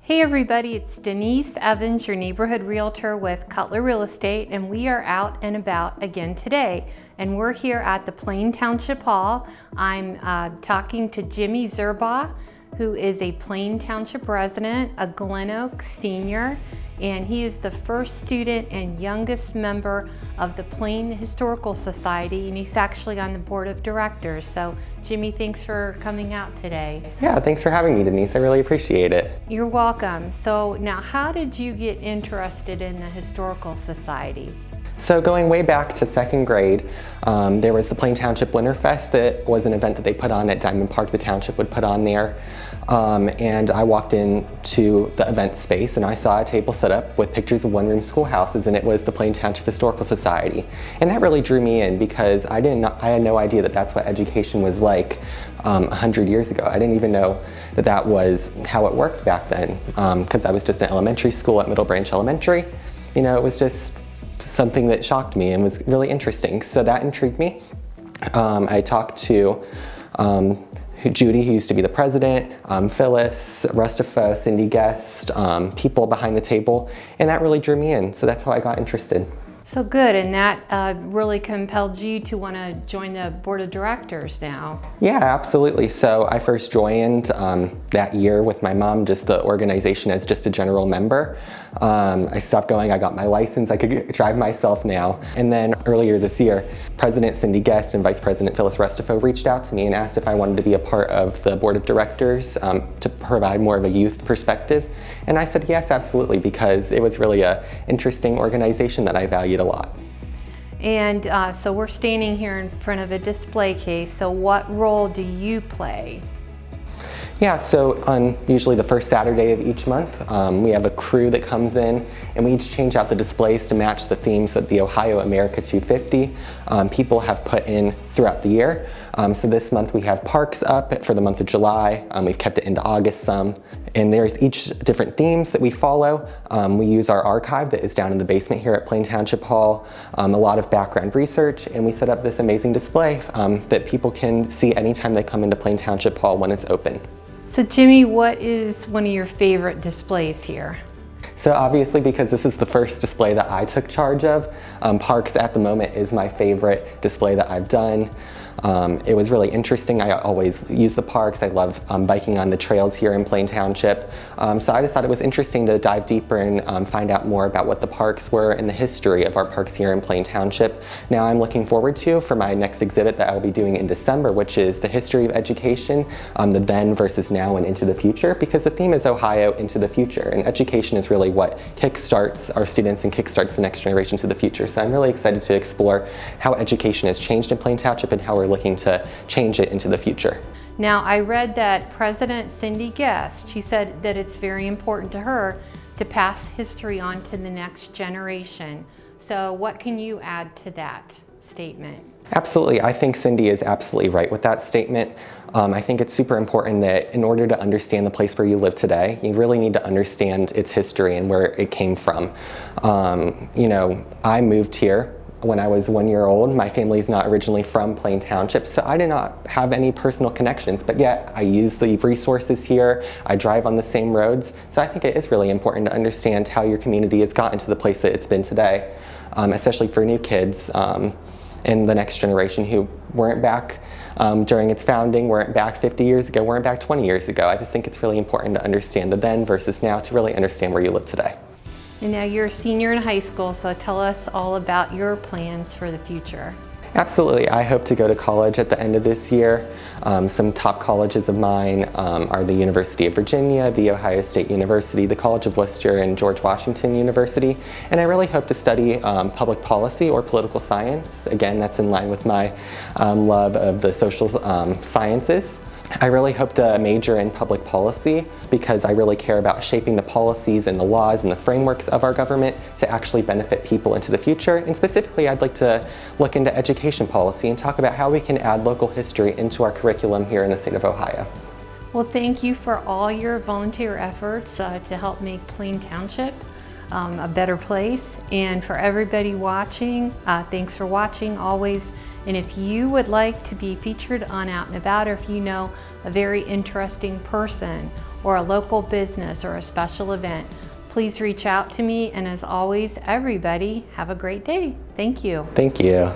Hey everybody, it's Denise Evans, your neighborhood realtor with Cutler Real Estate, and we are out and about again today. And we're here at the Plain Township Hall. I'm talking to Jimmy Zurbuch, who is a Plain Township resident, a Glen Oak senior, and he is the first student and youngest member of the Plain Historical Society, and he's actually on the board of directors. So Jimmy, thanks for coming out today. Yeah, thanks for having me, Denise. I really appreciate it. You're welcome. So now, how did you get interested in the Historical Society? So going way back to second grade, there was the Plain Township Winterfest that was an event that they put on at Diamond Park, the township would put on there. And I walked into the event space and I saw a table set up with pictures of one-room schoolhouses, and it was the Plain Township Historical Society. And that really drew me in because I had no idea that that's what education was like 100 years ago. I didn't even know that that was how it worked back then, because I was just in elementary school at Middle Branch Elementary. You know, it was just something that shocked me and was really interesting. So that intrigued me. I talked to Judy, who used to be the president, Phyllis, Rustafo, Cindy Guest, people behind the table, and that really drew me in. So that's how I got interested. So good, and that really compelled you to want to join the board of directors now. Yeah, absolutely. So I first joined that year with my mom, just the organization as just a general member. I stopped going, I got my license, I could drive myself now. And then earlier this year, President Cindy Guest and Vice President Phyllis Rustafo reached out to me and asked if I wanted to be a part of the board of directors to provide more of a youth perspective. And I said yes, absolutely, because it was really an interesting organization that I valued a lot. And so we're standing here in front of a display case. So what role do you play? Yeah, so on usually the first Saturday of each month, we have a crew that comes in and we each change out the displays to match the themes that the Ohio America 250 people have put in throughout the year. So this month we have parks up for the month of July. We've kept it into August some. And there's each different themes that we follow. We use our archive that is down in the basement here at Plain Township Hall, a lot of background research, and we set up this amazing display that people can see anytime they come into Plain Township Hall when it's open. So Jimmy, what is one of your favorite displays here? So obviously, because this is the first display that I took charge of, Parks at the moment is my favorite display that I've done. It was really interesting. I always use the parks. I love biking on the trails here in Plain Township. So I just thought it was interesting to dive deeper and find out more about what the parks were and the history of our parks here in Plain Township. Now I'm looking forward to for my next exhibit that I will be doing in December, which is the history of education, the then versus now and into the future, because the theme is Ohio into the future, and education is really what kickstarts our students and kickstarts the next generation to the future. So I'm really excited to explore how education has changed in Plain Township and how we're looking to change it into the future. Now, I read that President Cindy Guest, she said that it's very important to her to pass history on to the next generation. So what can you add to that statement? Absolutely. I think Cindy is absolutely right with that statement. I think it's super important that in order to understand the place where you live today, you really need to understand its history and where it came from. You know, I moved here when I was 1 year old. My family's not originally from Plain Township, so I did not have any personal connections, but yet I use the resources here, I drive on the same roads, so I think it is really important to understand how your community has gotten to the place that it's been today, especially for new kids and the next generation who weren't back during its founding, weren't back 50 years ago, weren't back 20 years ago. I just think it's really important to understand the then versus now to really understand where you live today. And now you're a senior in high school, so tell us all about your plans for the future. Absolutely. I hope to go to college at the end of this year. Some top colleges of mine are the University of Virginia, the Ohio State University, the College of Worcester, and George Washington University. And I really hope to study public policy or political science. Again, that's in line with my love of the social sciences. I really hope to major in public policy because I really care about shaping the policies and the laws and the frameworks of our government to actually benefit people into the future. And specifically, I'd like to look into education policy and talk about how we can add local history into our curriculum here in the state of Ohio. Well, thank you for all your volunteer efforts to help make Plain Township a better place. And for everybody watching, thanks for watching always. And if you would like to be featured on Out and About, or if you know a very interesting person or a local business or a special event, please reach out to me. And as always, everybody, have a great day. Thank you. Thank you.